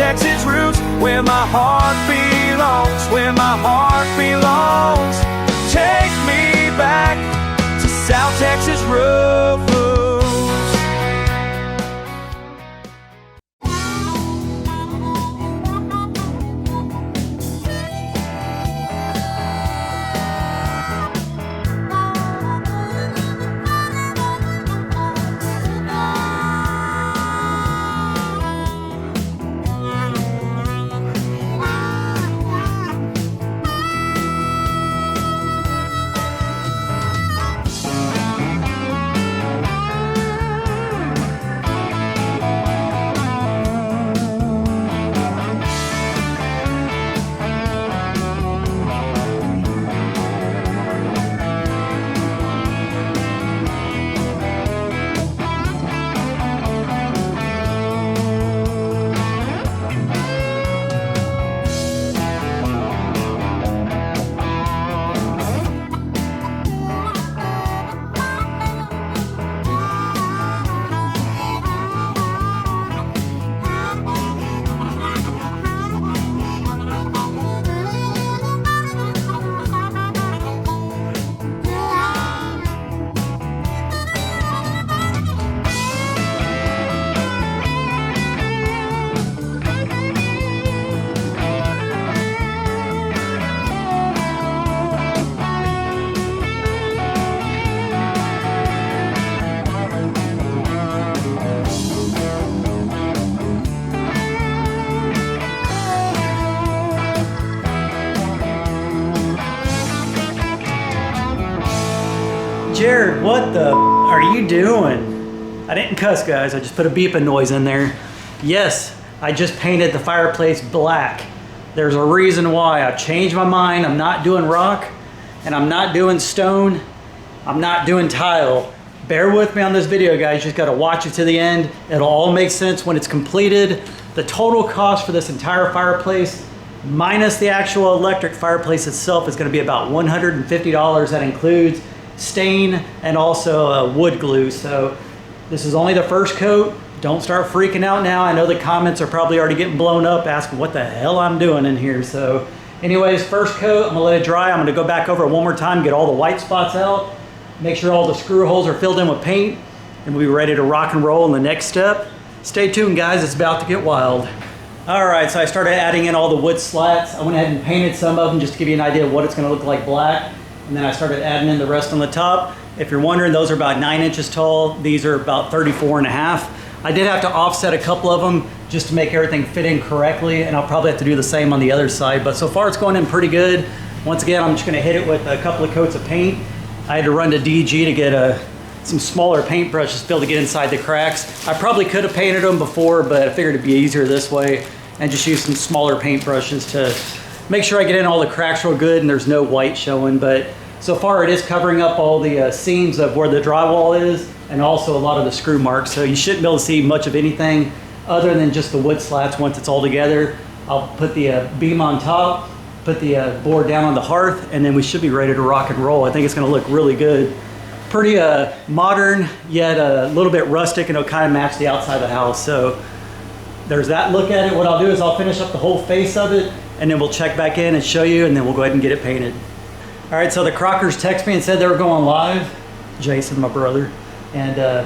Texas roots, where my heart belongs, where my heart belongs. Take me back to South Texas roots. Jared, what the are you doing? I didn't cuss, guys. I just put a beeping noise in there. Yes, I just painted the fireplace black. There's a reason why. I've changed my mind. I'm not doing rock, and I'm not doing stone. I'm not doing tile. Bear with me on this video, guys. You just got to watch it to the end. It'll all make sense when it's completed. The total cost for this entire fireplace, minus the actual electric fireplace itself, is going to be about $150. That includes stain and also wood glue. So this is only the first coat. Don't start freaking out now. I know the comments are probably already getting blown up asking what the hell I'm doing in here. So anyways, first coat, I'm gonna let it dry. I'm gonna go back over it one more time, get all the white spots out, make sure all the screw holes are filled in with paint, and we'll be ready to rock and roll in the next step. Stay tuned, guys, it's about to get wild. All right, so I started adding in all the wood slats. I went ahead and painted some of them just to give you an idea of what it's gonna look like black. And then I started adding in the rest on the top. If you're wondering, those are about 9 inches tall. These are about 34.5. I did have to offset a couple of them just to make everything fit in correctly, and I'll probably have to do the same on the other side, but so far it's going in pretty good. Once again, I'm just gonna hit it with a couple of coats of paint. I had to run to DG to get some smaller paint brushes to be able to get inside the cracks. I probably could have painted them before, but I figured it'd be easier this way and just use some smaller paint brushes to make sure I get in all the cracks real good and there's no white showing. But so far it is covering up all the seams of where the drywall is and also a lot of the screw marks. So you shouldn't be able to see much of anything other than just the wood slats once it's all together. I'll put the beam on top, put the board down on the hearth, and then we should be ready to rock and roll. I think it's gonna look really good. Pretty modern, yet a little bit rustic, and it'll kind of match the outside of the house. So there's that look at it. What I'll do is I'll finish up the whole face of it, and then we'll check back in and show you, and then we'll go ahead and get it painted. All right, so the Crockers texted me and said they were going live. Jason, my brother, and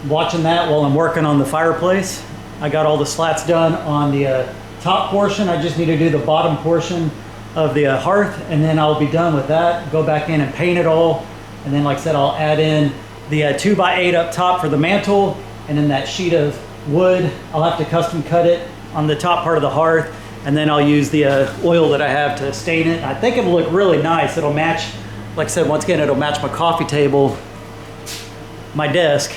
watching that while I'm working on the fireplace. I got all the slats done on the top portion. I just need to do the bottom portion of the hearth, and then I'll be done with that. Go back in and paint it all, and then like I said, I'll add in the 2x8 up top for the mantle, and then that sheet of wood, I'll have to custom cut it on the top part of the hearth, and then I'll use the oil that I have to stain it. I think it'll look really nice. It'll match, like I said, once again, it'll match my coffee table, my desk,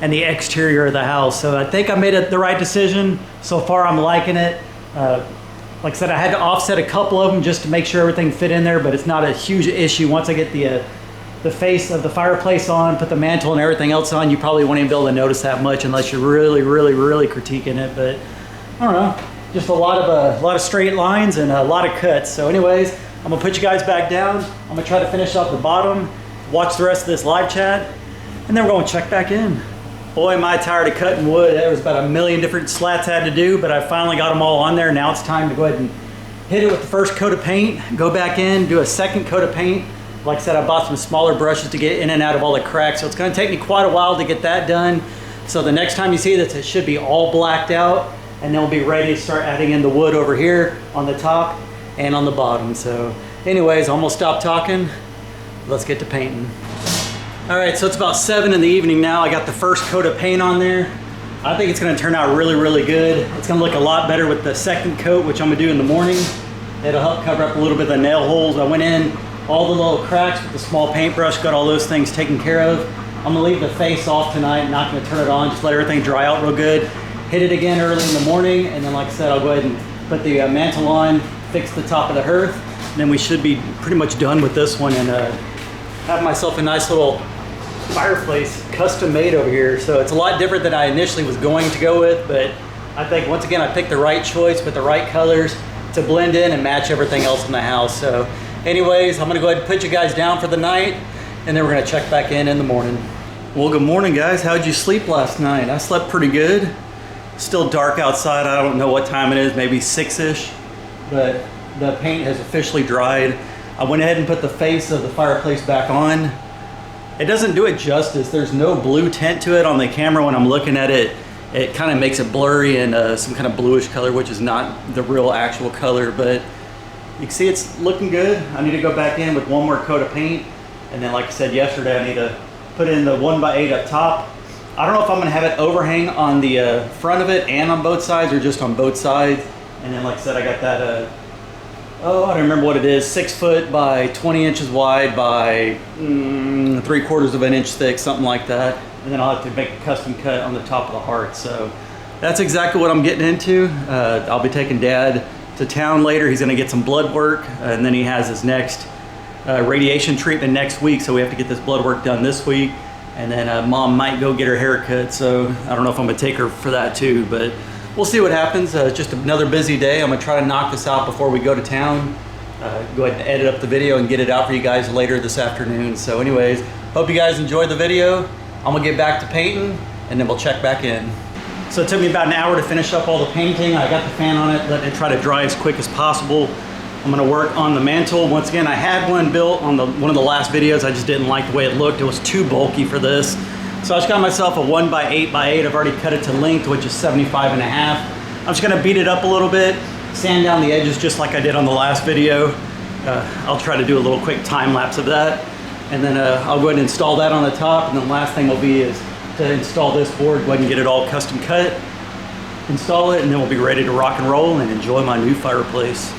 and the exterior of the house. So I think I made the right decision. So far, I'm liking it. Like I said, I had to offset a couple of them just to make sure everything fit in there, but it's not a huge issue. Once I get the face of the fireplace on, put the mantle and everything else on, you probably won't even be able to notice that much unless you're really, really, really critiquing it. But I don't know, just a lot of straight lines and a lot of cuts. So anyways, I'm gonna put you guys back down. I'm gonna try to finish off the bottom, watch the rest of this live chat, and then we're gonna check back in. Boy, am I tired of cutting wood. There was about a million different slats I had to do, but I finally got them all on there. Now it's time to go ahead and hit it with the first coat of paint, go back in, do a second coat of paint. Like I said, I bought some smaller brushes to get in and out of all the cracks, so it's gonna take me quite a while to get that done. So the next time you see this, it should be all blacked out, and then we'll be ready to start adding in the wood over here on the top and on the bottom. So anyways, I'm gonna stop talking. Let's get to painting. All right, so it's about 7 in the evening now. I got the first coat of paint on there. I think it's gonna turn out really, really good. It's gonna look a lot better with the second coat, which I'm gonna do in the morning. It'll help cover up a little bit of the nail holes. I went in all the little cracks with the small paintbrush, got all those things taken care of. I'm gonna leave the face off tonight, not gonna turn it on, just let everything dry out real good. Hit it again early in the morning, and then like I said, I'll go ahead and put the mantle on, fix the top of the hearth, and then we should be pretty much done with this one and have myself a nice little fireplace custom made over here. So it's a lot different than I initially was going to go with, but I think once again I picked the right choice with the right colors to blend in and match everything else in the house. So anyways, I'm gonna go ahead and put you guys down for the night, and then we're gonna check back in the morning. Well, good morning guys. How'd you sleep last night? I slept pretty good. Still dark outside. I don't know what time it is, maybe 6-ish, but the paint has officially dried. I went ahead and put the face of the fireplace back on. It doesn't do it justice. There's no blue tint to it on the camera when I'm looking at it. It kind of makes it blurry and some kind of bluish color, which is not the real actual color, but you can see it's looking good. I need to go back in with one more coat of paint, and then like I said yesterday, I need to put in the 1x8 up top. I don't know if I'm gonna have it overhang on the front of it and on both sides, or just on both sides. And then like I said, I got that I don't remember what it is, 6 foot by 20 inches wide by 3/4 of an inch thick, something like that. And then I'll have to make a custom cut on the top of the hearth. So that's exactly what I'm getting into. I'll be taking Dad to town later. He's gonna get some blood work, and then he has his next radiation treatment next week. So we have to get this blood work done this week. And then Mom might go get her hair cut. So I don't know if I'm gonna take her for that too, but we'll see what happens. It's just another busy day. I'm gonna try to knock this out before we go to town. Go ahead and edit up the video and get it out for you guys later this afternoon. So anyways, hope you guys enjoyed the video. I'm gonna get back to painting, and then we'll check back in. So it took me about an hour to finish up all the painting. I got the fan on it, let it try to dry as quick as possible. I'm gonna work on the mantle. Once again, I had one built on one of the last videos. I just didn't like the way it looked. It was too bulky for this. So I just got myself a 1x8x8. I've already cut it to length, which is 75.5. I'm just gonna beat it up a little bit, sand down the edges just like I did on the last video. I'll try to do a little quick time lapse of that. And then I'll go ahead and install that on the top. And then the last thing will be is to install this board, go ahead and get it all custom cut, install it, and then we'll be ready to rock and roll and enjoy my new fireplace.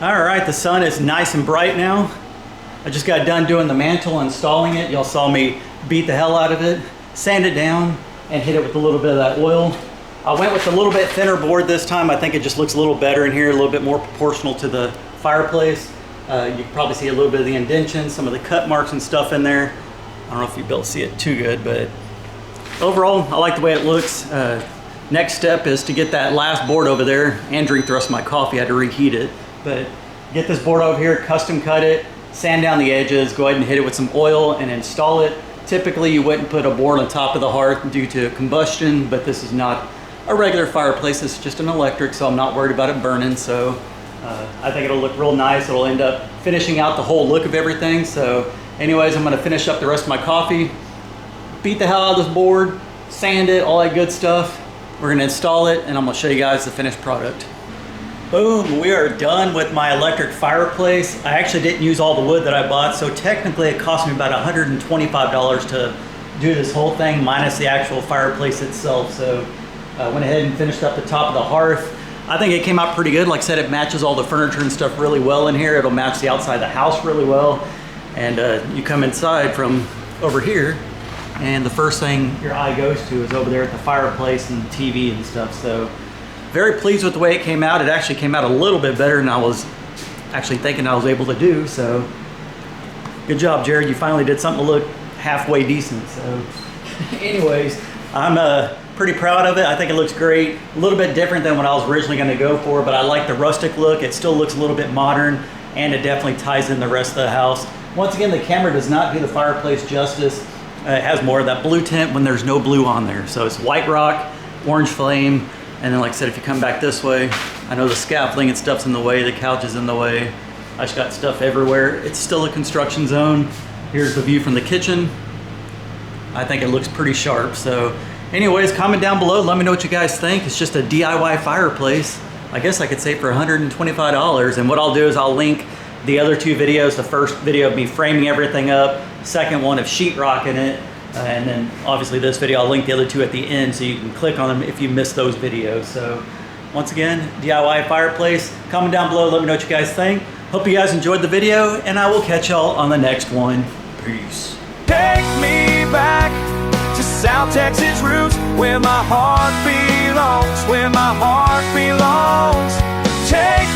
All right, the sun is nice and bright now. I just got done doing the mantle, installing it. Y'all saw me beat the hell out of it, sand it down, and hit it with a little bit of that oil. I went with a little bit thinner board this time. I think it just looks a little better in here, a little bit more proportional to the fireplace. You can probably see a little bit of the indentation, some of the cut marks and stuff in there. I don't know if you'll be able to see it too good, but overall, I like the way it looks. Next step is to get that last board over there and drink the rest of my coffee. I had to reheat it. But get this board over here, custom cut it, sand down the edges, go ahead and hit it with some oil and install it. Typically you wouldn't put a board on top of the hearth due to combustion, but this is not a regular fireplace, it's just an electric, so I'm not worried about it burning. So I think it'll look real nice. It'll end up finishing out the whole look of everything. So anyways, I'm gonna finish up the rest of my coffee, beat the hell out of this board, sand it, all that good stuff. We're gonna install it and I'm gonna show you guys the finished product. Boom, we are done with my electric fireplace. I actually didn't use all the wood that I bought, so technically it cost me about $125 to do this whole thing minus the actual fireplace itself. So I went ahead and finished up the top of the hearth. I think it came out pretty good. Like I said, it matches all the furniture and stuff really well in here. It'll match the outside of the house really well. And you come inside from over here, and the first thing your eye goes to is over there at the fireplace and the TV and stuff. So very pleased with the way it came out. It actually came out a little bit better than I was actually thinking I was able to do. So good job, Jared. You finally did something to look halfway decent. So anyways, I'm pretty proud of it. I think it looks great. A little bit different than what I was originally going to go for, but I like the rustic look. It still looks a little bit modern, and it definitely ties in the rest of the house. Once again, the camera does not do the fireplace justice. It has more of that blue tint when there's no blue on there. So it's white rock, orange flame, and then like I said, if you come back this way, I know the scaffolding and stuff's in the way, the couch is in the way. I just got stuff everywhere. It's still a construction zone. Here's the view from the kitchen. I think it looks pretty sharp. So anyways, comment down below, let me know what you guys think. It's just a DIY fireplace. I guess I could say for $125. And what I'll do is I'll link the other two videos. The first video of me framing everything up, second one of sheetrocking it, and then obviously this video, I'll link the other two at the end so you can click on them if you missed those videos. So once again, DIY fireplace. Comment down below, let me know what you guys think. Hope you guys enjoyed the video, and I will catch y'all on the next one. Peace. Take me back to South Texas roots, where my heart belongs, where my heart belongs. Take